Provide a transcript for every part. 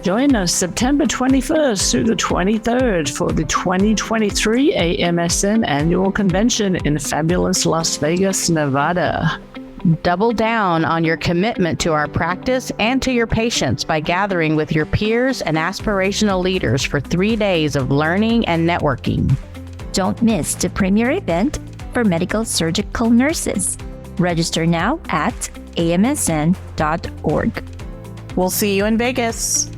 Join us September 21st through the 23rd for the 2023 AMSN Annual Convention in fabulous Las Vegas, Nevada. Double down on your commitment to our practice and to your patients by gathering with your peers and aspirational leaders for 3 days of learning and networking. Don't miss the premier event for medical surgical nurses. Register now at amsn.org. We'll see you in Vegas.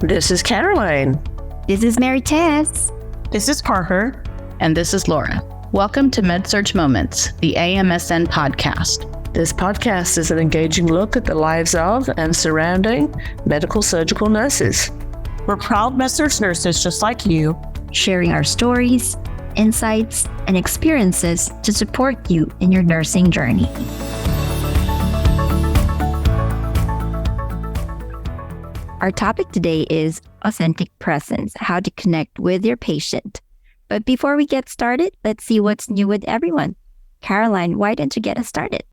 This is Caroline. This is Maritess. This is Parker. And this is Laura. Welcome to Med Surg Moments, the AMSN podcast. This podcast is an engaging look at the lives of and surrounding medical surgical nurses. We're proud Med Surg nurses just like you, sharing our stories, insights, and experiences to support you in your nursing journey. Our topic today is authentic presence, how to connect with your patient. But before we get started, let's see what's new with everyone. Caroline, why don't you get us started?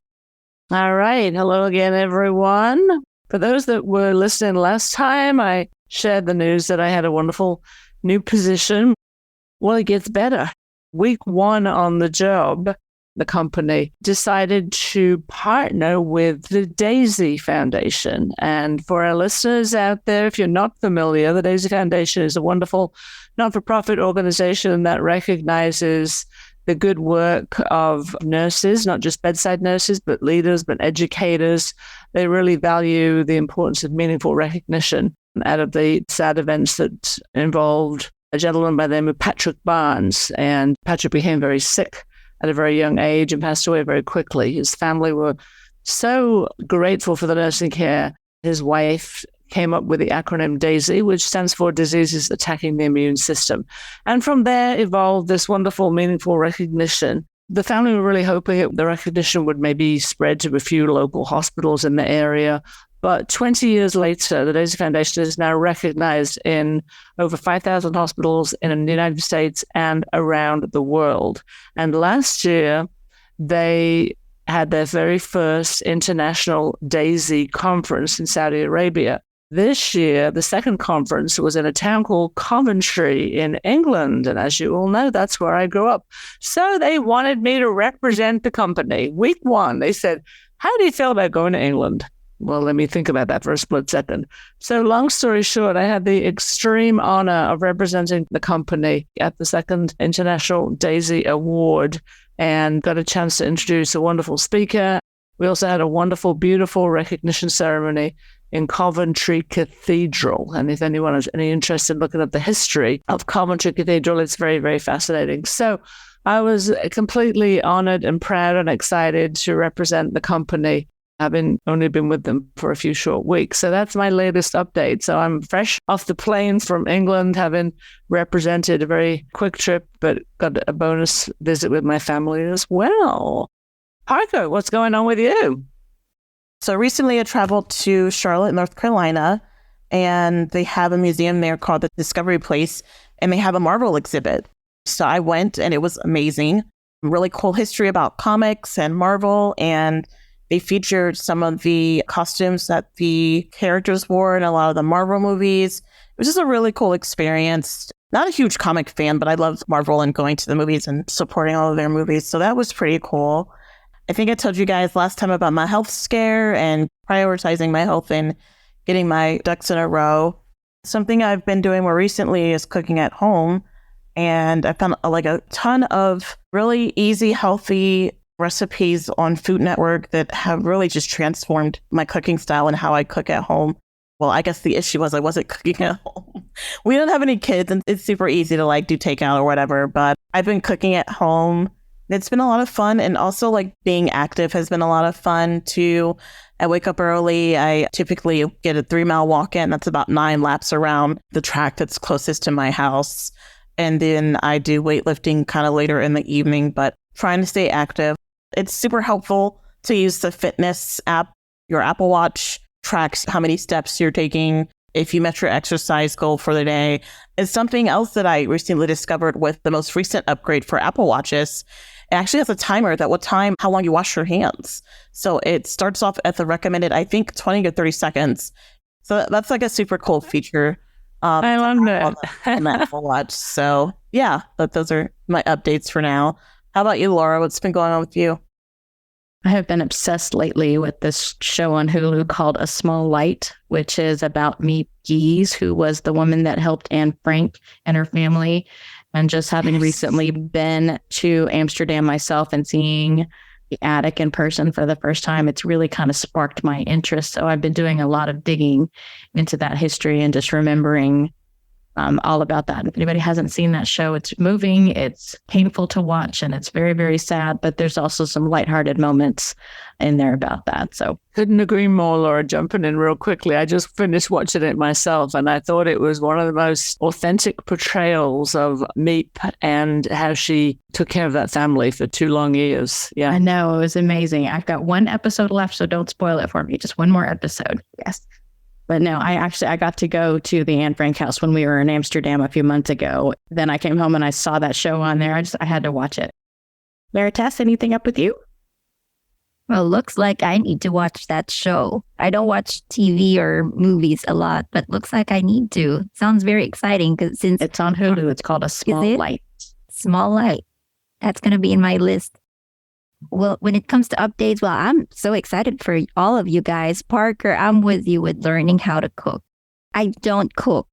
All right. Hello again, everyone. For those that were listening last time, I shared the news that I had a wonderful new position. Well, it gets better. Week one on the job, the company decided to partner with the Daisy Foundation. And for our listeners out there, if you're not familiar, the Daisy Foundation is a wonderful not-for-profit organization that recognizes the good work of nurses, not just bedside nurses, but leaders, but educators. They really value the importance of meaningful recognition out of the sad events that involved a gentleman by the name of Patrick Barnes. And Patrick became very sick at a very young age and passed away very quickly. His family were so grateful for the nursing care. His wife came up with the acronym DAISY, which stands for Diseases Attacking the Immune System. And from there evolved this wonderful, meaningful recognition. The family were really hoping the recognition would maybe spread to a few local hospitals in the area. But 20 years later, the Daisy Foundation is now recognized in over 5,000 hospitals in the United States and around the world. And last year, they had their very first international DAISY conference in Saudi Arabia. This year, the second conference was in a town called Coventry in England. And as you all know, that's where I grew up. So they wanted me to represent the company. Week one, they said, how do you feel about going to England? Well, let me think about that for a split second. So long story short, I had the extreme honor of representing the company at the second International DAISY Award and got a chance to introduce a wonderful speaker. We also had a wonderful, beautiful recognition ceremony in Coventry Cathedral. And if anyone has any interest in looking at the history of Coventry Cathedral, it's very, very fascinating. So I was completely honored and proud and excited to represent the company. I've only been with them for a few short weeks. So that's my latest update. So I'm fresh off the plane from England, having represented a very quick trip, but got a bonus visit with my family as well. Parker, what's going on with you? So recently I traveled to Charlotte, North Carolina, and they have a museum there called the Discovery Place, and they have a Marvel exhibit. So I went and it was amazing. Really cool history about comics and Marvel, and they featured some of the costumes that the characters wore in a lot of the Marvel movies. It was just a really cool experience. Not a huge comic fan, but I love Marvel and going to the movies and supporting all of their movies. So that was pretty cool. I think I told you guys last time about my health scare and prioritizing my health and getting my ducks in a row. Something I've been doing more recently is cooking at home. And I found a ton of really easy, healthy recipes on Food Network that have really just transformed my cooking style and how I cook at home. Well, I guess the issue was I wasn't cooking at home. We don't have any kids and it's super easy to do takeout or whatever, but I've been cooking at home. It's been a lot of fun, and also being active has been a lot of fun too. I wake up early. I typically get a 3-mile walk in. That's about 9 laps around the track that's closest to my house. And then I do weightlifting kind of later in the evening, but trying to stay active. It's super helpful to use the fitness app. Your Apple Watch tracks how many steps you're taking if you met your exercise goal for the day. It's something else that I recently discovered with the most recent upgrade for Apple Watches. It actually has a timer that will time how long you wash your hands. So it starts off at the recommended, I think, 20 to 30 seconds. So that's like a super cool feature. I love that. On the Apple Watch. So yeah, but those are my updates for now. How about you, Laura? What's been going on with you? I have been obsessed lately with this show on Hulu called A Small Light, which is about Meet Geese, who was the woman that helped Anne Frank and her family. And just having recently been to Amsterdam myself and seeing the attic in person for the first time, it's really kind of sparked my interest. So I've been doing a lot of digging into that history and just remembering all about that. If anybody hasn't seen that show, it's moving, it's painful to watch, and it's very, very sad, but there's also some lighthearted moments in there about that. So couldn't agree more, Laura. Jumping in real quickly, I just finished watching it myself, and I thought it was one of the most authentic portrayals of Meep and how she took care of that family for 2 long years. Yeah, I know, it was amazing. I've got 1 episode left, so don't spoil it for me. Just 1 more episode. Yes. But no, I got to go to the Anne Frank house when we were in Amsterdam a few months ago. Then I came home and I saw that show on there. I had to watch it. Maritess, anything up with you? Well, looks like I need to watch that show. I don't watch TV or movies a lot, but looks like I need to. Sounds very exciting because since it's on Hulu, it's called A Small Light. Small Light. That's going to be in my list. Well, when it comes to updates, well, I'm so excited for all of you guys. Parker, I'm with you with learning how to cook. I don't cook.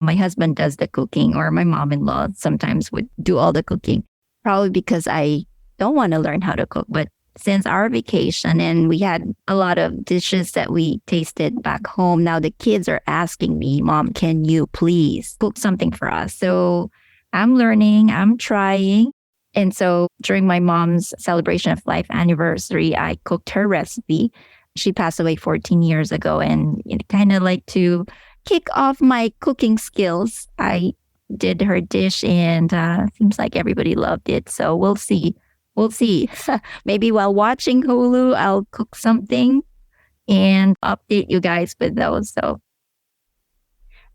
My husband does the cooking, or my mom-in-law sometimes would do all the cooking. Probably because I don't want to learn how to cook. But since our vacation and we had a lot of dishes that we tasted back home, now the kids are asking me, Mom, can you please cook something for us? So I'm learning, I'm trying. And so during my mom's celebration of life anniversary, I cooked her recipe. She passed away 14 years ago, and kind of like to kick off my cooking skills, I did her dish, and seems like everybody loved it. So we'll see. We'll see. Maybe while watching Hulu, I'll cook something and update you guys with those. So,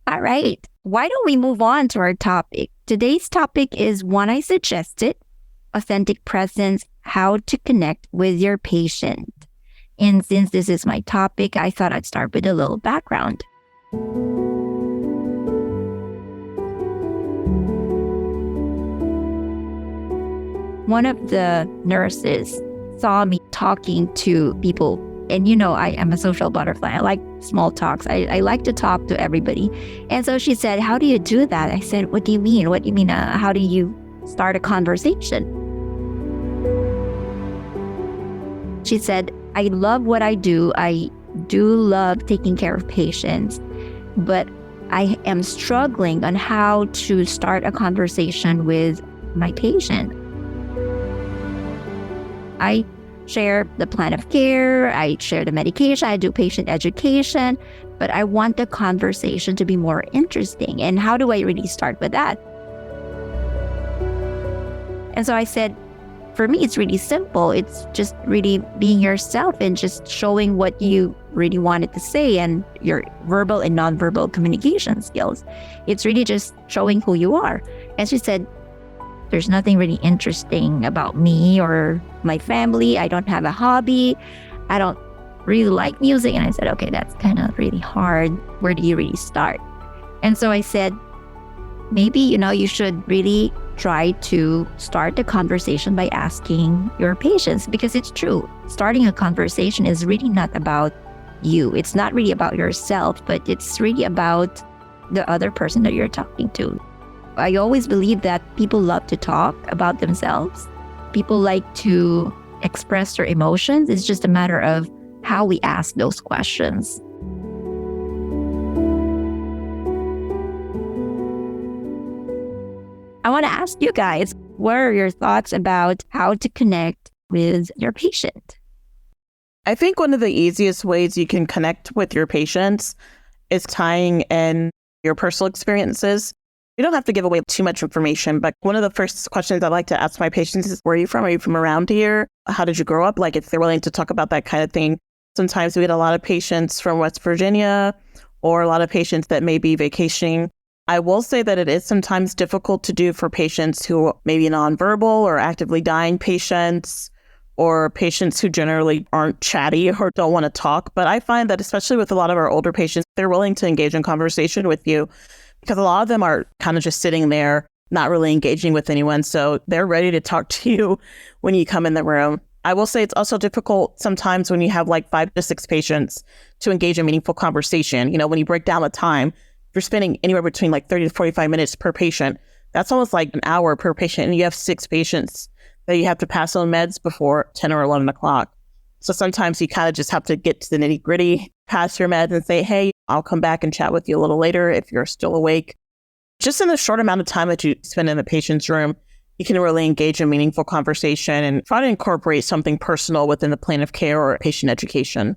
all right. Why don't we move on to our topic? Today's topic is one I suggested, authentic presence, how to connect with your patient. And since this is my topic, I thought I'd start with a little background. One of the nurses saw me talking to people. And I am a social butterfly. I like small talks. I like to talk to everybody. And so she said, how do you do that? I said, what do you mean? What do you mean? How do you start a conversation? She said, I love what I do. I do love taking care of patients, but I am struggling on how to start a conversation with my patient. I share the plan of care, I share the medication, I do patient education, but I want the conversation to be more interesting. And how do I really start with that? And so I said, for me, it's really simple. It's just really being yourself and just showing what you really wanted to say and your verbal and nonverbal communication skills. It's really just showing who you are. And she said, there's nothing really interesting about me or my family. I don't have a hobby. I don't really like music. And I said, okay, that's kind of really hard. Where do you really start? And so I said, maybe, you should really try to start the conversation by asking your patients, because it's true. Starting a conversation is really not about you. It's not really about yourself, but it's really about the other person that you're talking to. I always believe that people love to talk about themselves. People like to express their emotions. It's just a matter of how we ask those questions. I want to ask you guys, what are your thoughts about how to connect with your patient? I think one of the easiest ways you can connect with your patients is tying in your personal experiences. You don't have to give away too much information, but one of the first questions I like to ask my patients is, where are you from? Are you from around here? How did you grow up? Like, if they're willing to talk about that kind of thing. Sometimes we get a lot of patients from West Virginia or a lot of patients that may be vacationing. I will say that it is sometimes difficult to do for patients who may be nonverbal or actively dying patients, or patients who generally aren't chatty or don't want to talk. But I find that especially with a lot of our older patients, they're willing to engage in conversation with you because a lot of them are kind of just sitting there, not really engaging with anyone. So they're ready to talk to you when you come in the room. I will say it's also difficult sometimes when you have like 5 to 6 patients to engage in meaningful conversation. You know, when you break down the time, you're spending anywhere between like 30 to 45 minutes per patient. That's almost like an hour per patient. And you have 6 patients that you have to pass on meds before 10 or 11 o'clock. So sometimes you kind of just have to get to the nitty gritty, pass your meds and say, hey, I'll come back and chat with you a little later if you're still awake. Just in the short amount of time that you spend in the patient's room, you can really engage in meaningful conversation and try to incorporate something personal within the plan of care or patient education.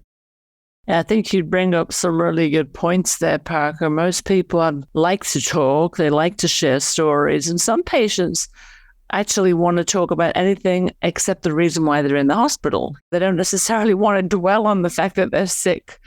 I think you bring up some really good points there, Parker. Most people like to talk, they like to share stories, and some patients actually want to talk about anything except the reason why they're in the hospital. They don't necessarily want to dwell on the fact that they're sick.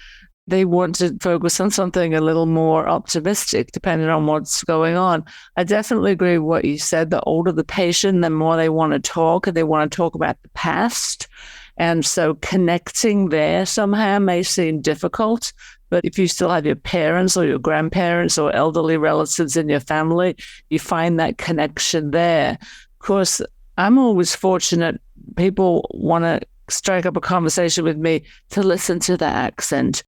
They want to focus on something a little more optimistic, depending on what's going on. I definitely agree with what you said. The older the patient, the more they want to talk, and they want to talk about the past. And so connecting there somehow may seem difficult. But if you still have your parents or your grandparents or elderly relatives in your family, you find that connection there. Of course, I'm always fortunate. People want to strike up a conversation with me to listen to the accent.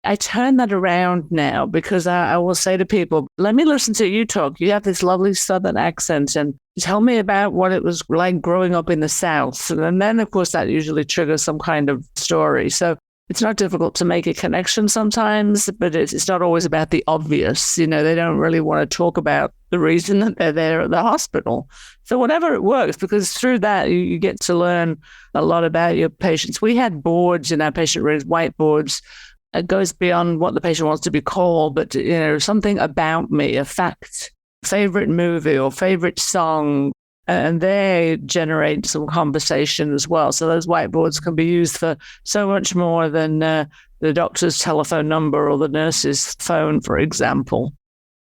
I turn that around now because I will say to people, let me listen to you talk. You have this lovely Southern accent and tell me about what it was like growing up in the South. And then, of course, that usually triggers some kind of story. So it's not difficult to make a connection sometimes, but it's not always about the obvious. You know, they don't really want to talk about the reason that they're there at the hospital. So whatever it works, because through that, you get to learn a lot about your patients. We had boards in our patient rooms, whiteboards. It goes beyond what the patient wants to be called, but, you know, something about me, a fact, favorite movie or favorite song, and they generate some conversation as well. So those whiteboards can be used for so much more than the doctor's telephone number or the nurse's phone, for example.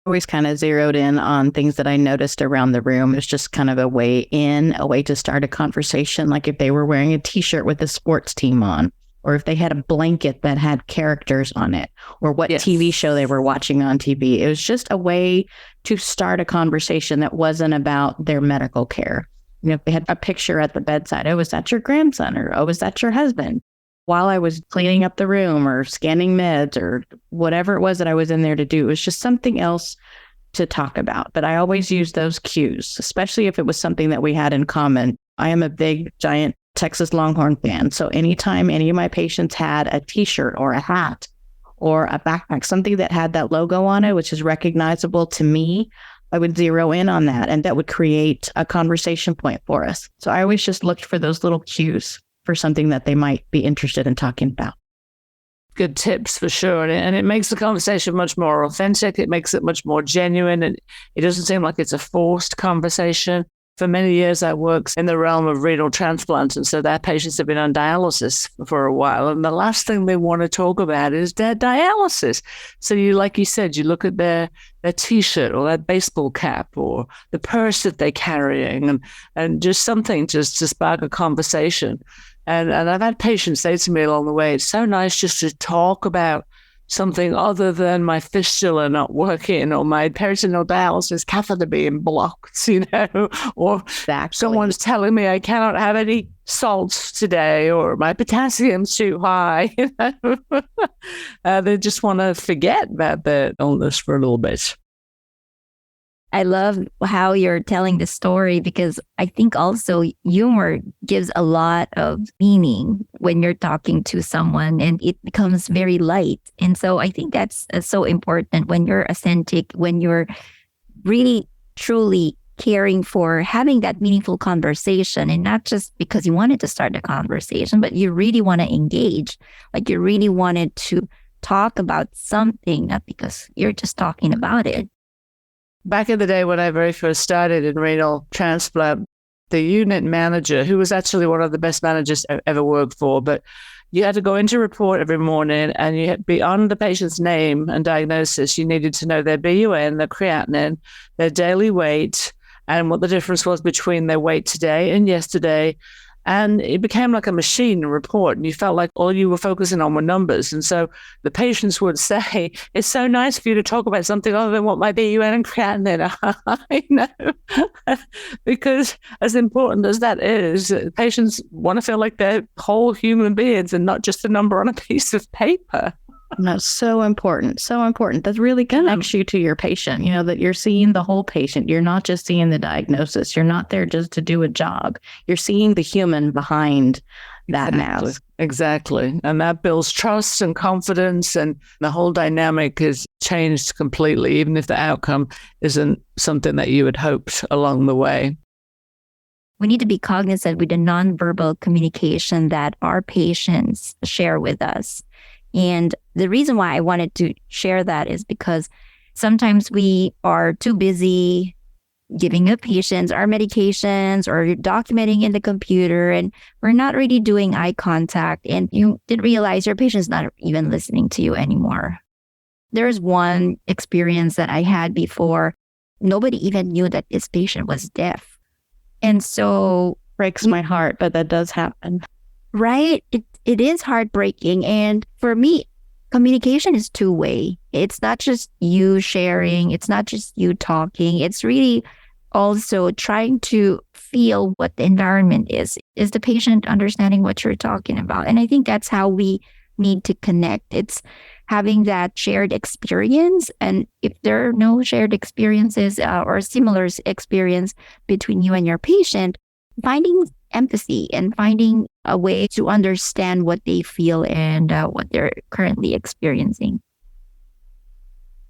Always kind of zeroed in on things that I noticed around the room. It's just kind of a way in, a way to start a conversation. Like if they were wearing a T-shirt with a sports team on, or if they had a blanket that had characters on it, or what TV show they were watching on TV. It was just a way to start a conversation that wasn't about their medical care. You know, if they had a picture at the bedside, oh, is that your grandson? Or, oh, is that your husband? While I was cleaning up the room or scanning meds or whatever it was that I was in there to do, it was just something else to talk about. But I always use those cues, especially if it was something that we had in common. I am a big, giant Texas Longhorn fan. So anytime any of my patients had a T-shirt or a hat or a backpack, something that had that logo on it, which is recognizable to me, I would zero in on that, and that would create a conversation point for us. So I always just looked for those little cues for something that they might be interested in talking about. Good tips for sure. And it makes the conversation much more authentic. It makes it much more genuine. And it doesn't seem like it's a forced conversation. For many years, I worked in the realm of renal transplant, and so their patients have been on dialysis for a while, and the last thing they want to talk about is their dialysis. So you, like you said, you look at their T-shirt or their baseball cap or the purse that they're carrying, and just something just to spark a conversation. And I've had patients say to me along the way, it's so nice just to talk about something other than my fistula not working or my peritoneal dialysis catheter being blocked, you know, or someone's telling me I cannot have any salts today or my potassium's too high. You know? They just want to forget about their illness for a little bit. I love how you're telling the story, because I think also humor gives a lot of meaning when you're talking to someone, and it becomes very light. And so I think that's so important when you're authentic, when you're really truly caring for having that meaningful conversation, and not just because you wanted to start a conversation, but you really want to engage, like you really wanted to talk about something, not because you're just talking about it. Back in the day when I very first started in renal transplant, the unit manager, who was actually one of the best managers I ever worked for, but You had to go into report every morning, and you had, beyond the patient's name and diagnosis, you needed to know their BUN, their creatinine, their daily weight, and what the difference was between their weight today and yesterday. And it became like a machine report, and you felt like all you were focusing on were numbers. And so the patients would say, it's so nice for you to talk about something other than what my BUN and creatinine are. I know, because as important as that is, patients want to feel like they're whole human beings and not just a number on a piece of paper. That's so important. So important. That really connects you to your patient, that you're seeing the whole patient. You're not just seeing the diagnosis. You're not there just to do a job. You're seeing the human behind that mask. Exactly. And that builds trust and confidence, and the whole dynamic is changed completely, even if the outcome isn't something that you had hoped along the way. We need to be cognizant with the nonverbal communication that our patients share with us. And the reason why I wanted to share that is because sometimes we are too busy giving up patients our medications or documenting in the computer, and we're not really doing eye contact, and you didn't realize your patient's not even listening to you anymore. There's one experience that I had before. Nobody even knew that this patient was deaf. And so breaks my heart, but that does happen. Right? It is heartbreaking. And for me, communication is two-way. It's not just you sharing. It's not just you talking. It's really also trying to feel what the environment is. Is the patient understanding what you're talking about? And I think that's how we need to connect. It's having that shared experience. And if there are no shared experiences or similar experience between you and your patient, finding empathy and finding a way to understand what they feel and what they're currently experiencing.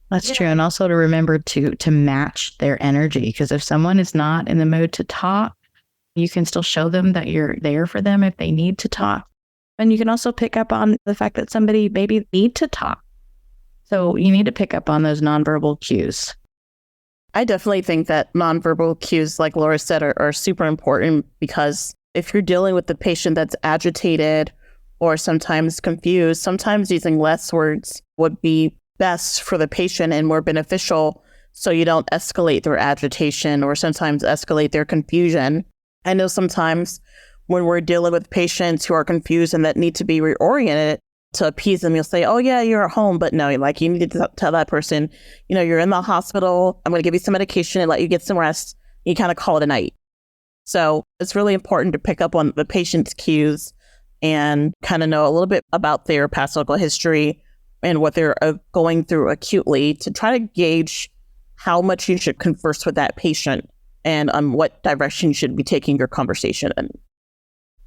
That's true. And also to remember to match their energy, because if someone is not in the mood to talk, you can still show them that you're there for them if they need to talk. And you can also pick up on the fact that somebody maybe need to talk. So you need to pick up on those nonverbal cues. I definitely think that nonverbal cues, like Laura said, are super important, because if you're dealing with the patient that's agitated or sometimes confused, sometimes using less words would be best for the patient and more beneficial, so you don't escalate their agitation or sometimes escalate their confusion. I know sometimes when we're dealing with patients who are confused and that need to be reoriented, to appease them, you'll say, oh yeah, you're at home. But no, you need to tell that person, you're in the hospital. I'm going to give you some medication and let you get some rest. You kind of call it a night. So it's really important to pick up on the patient's cues and kind of know a little bit about their past medical history and what they're going through acutely, to try to gauge how much you should converse with that patient and what direction you should be taking your conversation in.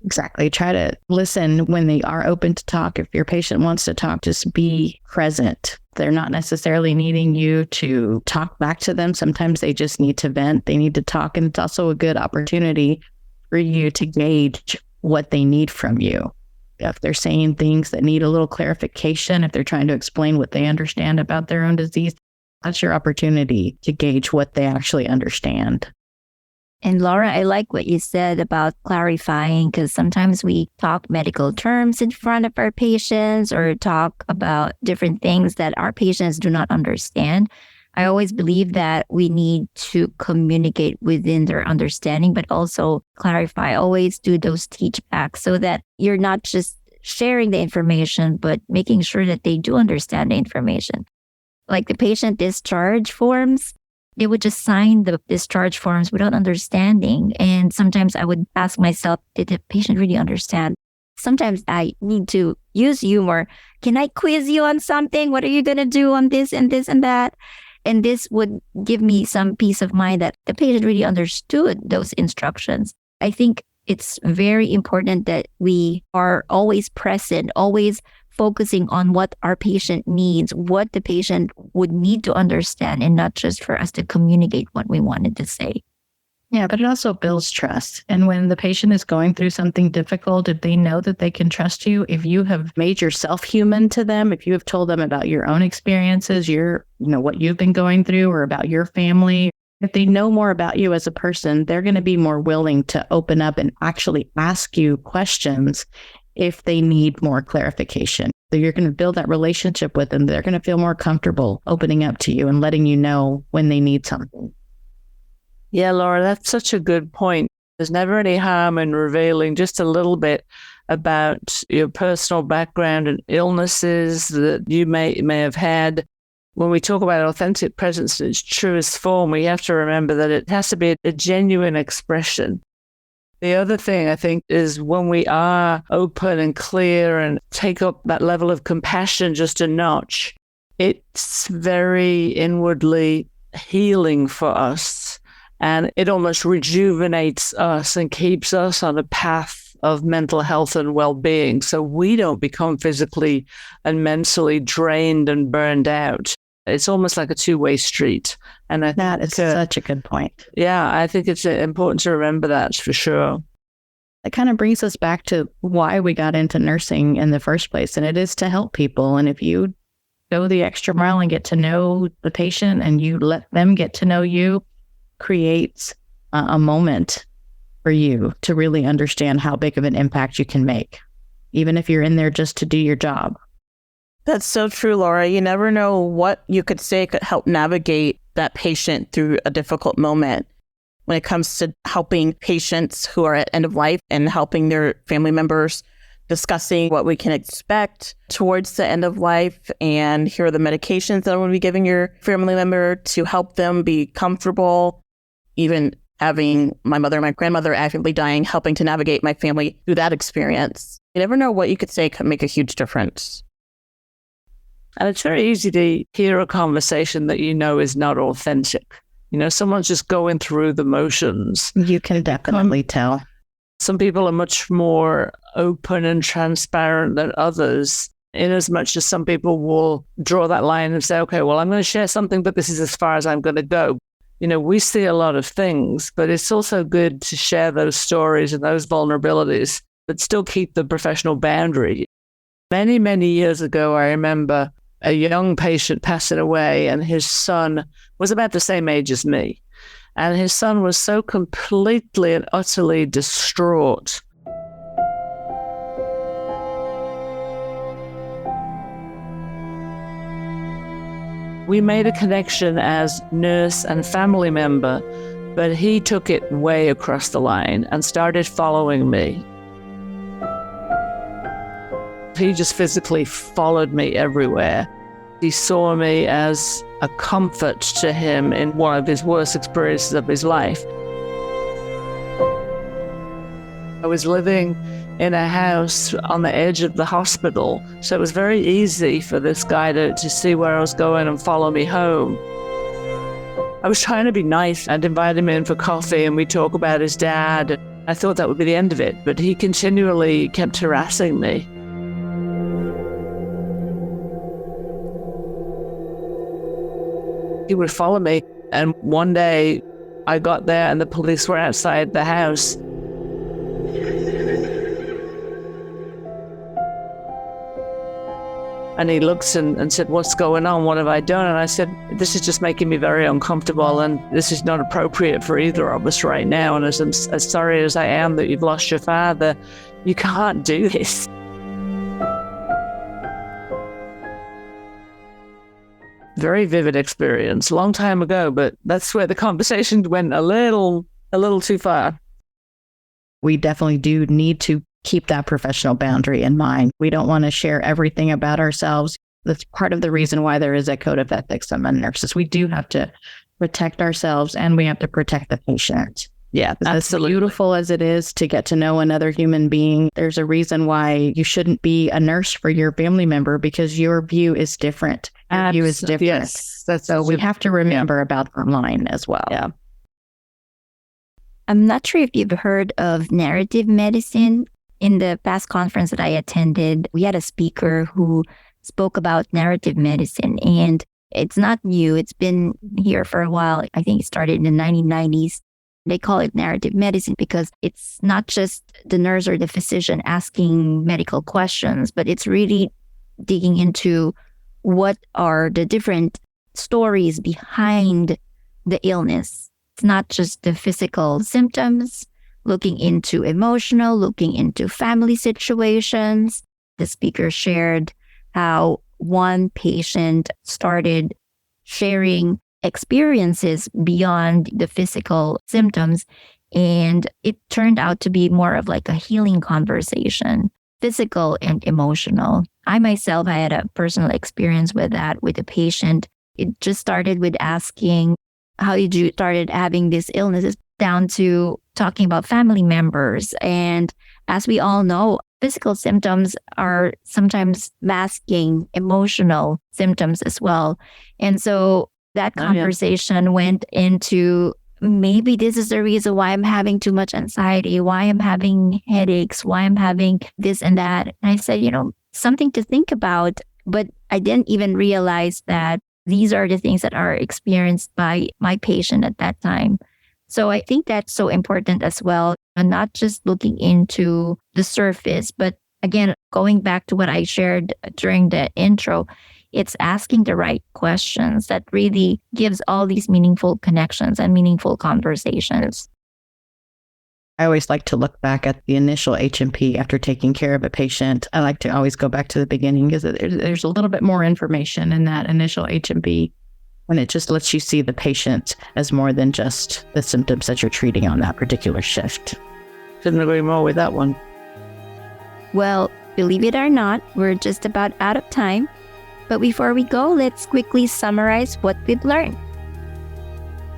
Exactly. Try to listen when they are open to talk. If your patient wants to talk, just be present. They're not necessarily needing you to talk back to them. Sometimes they just need to vent. They need to talk. And it's also a good opportunity for you to gauge what they need from you. If they're saying things that need a little clarification, if they're trying to explain what they understand about their own disease, that's your opportunity to gauge what they actually understand. And Laura, I like what you said about clarifying, because sometimes we talk medical terms in front of our patients or talk about different things that our patients do not understand. I always believe that we need to communicate within their understanding, but also clarify. Always do those teach backs so that you're not just sharing the information, but making sure that they do understand the information. Like the patient discharge forms, they would just sign the discharge forms without understanding. And sometimes I would ask myself, did the patient really understand? Sometimes I need to use humor. Can I quiz you on something? What are you going to do on this and this and that? And this would give me some peace of mind that the patient really understood those instructions. I think it's very important that we are always present, always focusing on what our patient needs, what the patient would need to understand, and not just for us to communicate what we wanted to say. Yeah, but it also builds trust. And when the patient is going through something difficult, if they know that they can trust you, if you have made yourself human to them, if you have told them about your own experiences, what you've been going through, or about your family, if they know more about you as a person, they're going to be more willing to open up and actually ask you questions if they need more clarification. So you're going to build that relationship with them. They're going to feel more comfortable opening up to you and letting you know when they need something. Yeah, Laura, that's such a good point. There's never any harm in revealing just a little bit about your personal background and illnesses that you may have had. When we talk about authentic presence in its truest form, we have to remember that it has to be a genuine expression. The other thing, I think, is when we are open and clear and take up that level of compassion just a notch, it's very inwardly healing for us. And it almost rejuvenates us and keeps us on a path of mental health and well-being, so we don't become physically and mentally drained and burned out. It's almost like a two-way street. And that is such a good point. Yeah, I think it's important to remember that for sure. It kind of brings us back to why we got into nursing in the first place, and it is to help people. And if you go the extra mile and get to know the patient and you let them get to know you, creates a moment for you to really understand how big of an impact you can make, even if you're in there just to do your job. That's so true, Laura. You never know what you could say could help navigate that patient through a difficult moment. When it comes to helping patients who are at end of life and helping their family members, discussing what we can expect towards the end of life, and here are the medications that I'm going to be giving your family member to help them be comfortable. Even having my mother and my grandmother actively dying, helping to navigate my family through that experience. You never know what you could say could make a huge difference. And it's very easy to hear a conversation that you know is not authentic. You know, someone's just going through the motions. You can definitely tell. Some people are much more open and transparent than others, in as much as some people will draw that line and say, okay, well, I'm going to share something, but this is as far as I'm going to go. You know, we see a lot of things, but it's also good to share those stories and those vulnerabilities, but still keep the professional boundary. Many, many years ago, I remember a young patient passing away, and his son was about the same age as me. And his son was so completely and utterly distraught. We made a connection as nurse and family member, but he took it way across the line and started following me. He just physically followed me everywhere. He saw me as a comfort to him in one of his worst experiences of his life. I was living in a house on the edge of the hospital, so it was very easy for this guy to see where I was going and follow me home. I was trying to be nice and invite him in for coffee, and we talk about his dad. I thought that would be the end of it, but he continually kept harassing me. He would follow me, and one day I got there and the police were outside the house. And he looked and said, "What's going on? What have I done?" And I said, "This is just making me very uncomfortable, and this is not appropriate for either of us right now. And as sorry as I am that you've lost your father, you can't do this." Very vivid experience, long time ago, but that's where the conversation went a little too far. We definitely do need to keep that professional boundary in mind. We don't want to share everything about ourselves. That's part of the reason why there is a code of ethics among nurses. We do have to protect ourselves, and we have to protect the patient. Yeah, absolutely. As beautiful as it is to get to know another human being, there's a reason why you shouldn't be a nurse for your family member, because your view is different. Your view is different. Yes, so we have to remember about that line as well. Yeah. I'm not sure if you've heard of narrative medicine. In the past conference that I attended, we had a speaker who spoke about narrative medicine, and it's not new. It's been here for a while. I think it started in the 1990s. They call it narrative medicine because it's not just the nurse or the physician asking medical questions, but it's really digging into what are the different stories behind the illness. It's not just the physical symptoms, looking into emotional, looking into family situations. The speaker shared how one patient started sharing experiences beyond the physical symptoms, and it turned out to be more of like a healing conversation, physical and emotional. I myself had a personal experience with that with a patient. It just started with asking, how did you started having these illnesses, down to talking about family members. And as we all know, physical symptoms are sometimes masking emotional symptoms as well. And so that conversation went into, maybe this is the reason why I'm having too much anxiety, why I'm having headaches, why I'm having this and that. And I said, something to think about, but I didn't even realize that these are the things that are experienced by my patient at that time. So I think that's so important as well, and not just looking into the surface, but again, going back to what I shared during the intro, it's asking the right questions that really gives all these meaningful connections and meaningful conversations. I always like to look back at the initial H&P after taking care of a patient. I like to always go back to the beginning because there's a little bit more information in that initial H&P when it just lets you see the patient as more than just the symptoms that you're treating on that particular shift. Couldn't agree more with that one. Well, believe it or not, we're just about out of time. But before we go, let's quickly summarize what we've learned.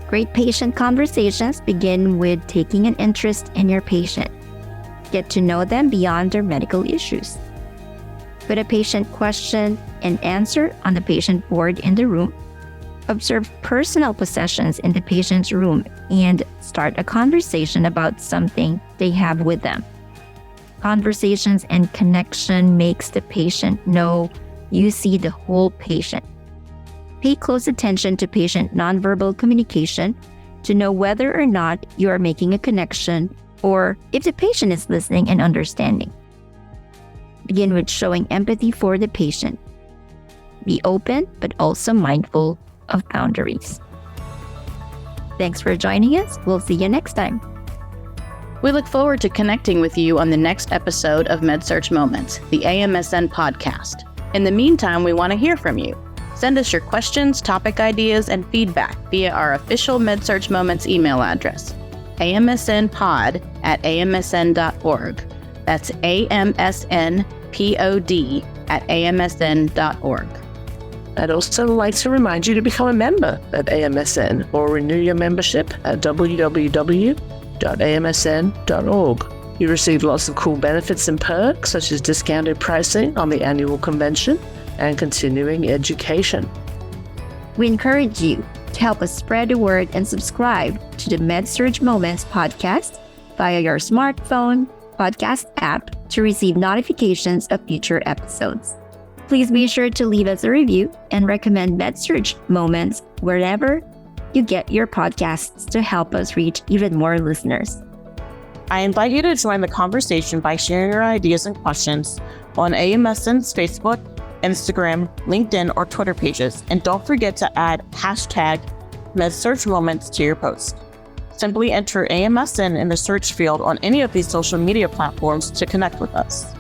Great patient conversations begin with taking an interest in your patient. Get to know them beyond their medical issues. Put a patient question and answer on the patient board in the room. Observe personal possessions in the patient's room and start a conversation about something they have with them. Conversations and connection makes the patient know you see the whole patient. Pay close attention to patient nonverbal communication to know whether or not you are making a connection or if the patient is listening and understanding. Begin with showing empathy for the patient. Be open, but also mindful of boundaries. Thanks for joining us. We'll see you next time. We look forward to connecting with you on the next episode of Med Surg Moments, the AMSN podcast. In the meantime, we want to hear from you. Send us your questions, topic ideas, and feedback via our official Med Surg Moments email address, amsnpod@amsn.org. That's amsnpod@amsn.org. I'd also like to remind you to become a member at AMSN or renew your membership at www.amsn.org. You receive lots of cool benefits and perks, such as discounted pricing on the annual convention and continuing education. We encourage you to help us spread the word and subscribe to the Med Surg Moments podcast via your smartphone podcast app to receive notifications of future episodes. Please be sure to leave us a review and recommend Med Surg Moments wherever you get your podcasts to help us reach even more listeners. I invite you to join the conversation by sharing your ideas and questions on AMSN's Facebook, Instagram, LinkedIn, or Twitter pages. And don't forget to add hashtag MedSurgMoments to your post. Simply enter AMSN in the search field on any of these social media platforms to connect with us.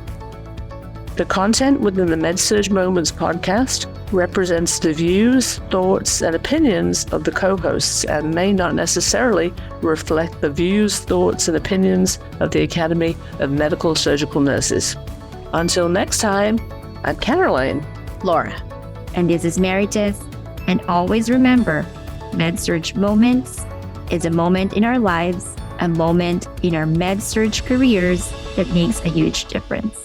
The content within the Med Surg Moments podcast represents the views, thoughts, and opinions of the co-hosts and may not necessarily reflect the views, thoughts, and opinions of the Academy of Medical Surgical Nurses. Until next time, I'm Caroline. Laura. And this is Maritess. And always remember, Med Surg Moments is a moment in our lives, a moment in our Med Surg careers that makes a huge difference.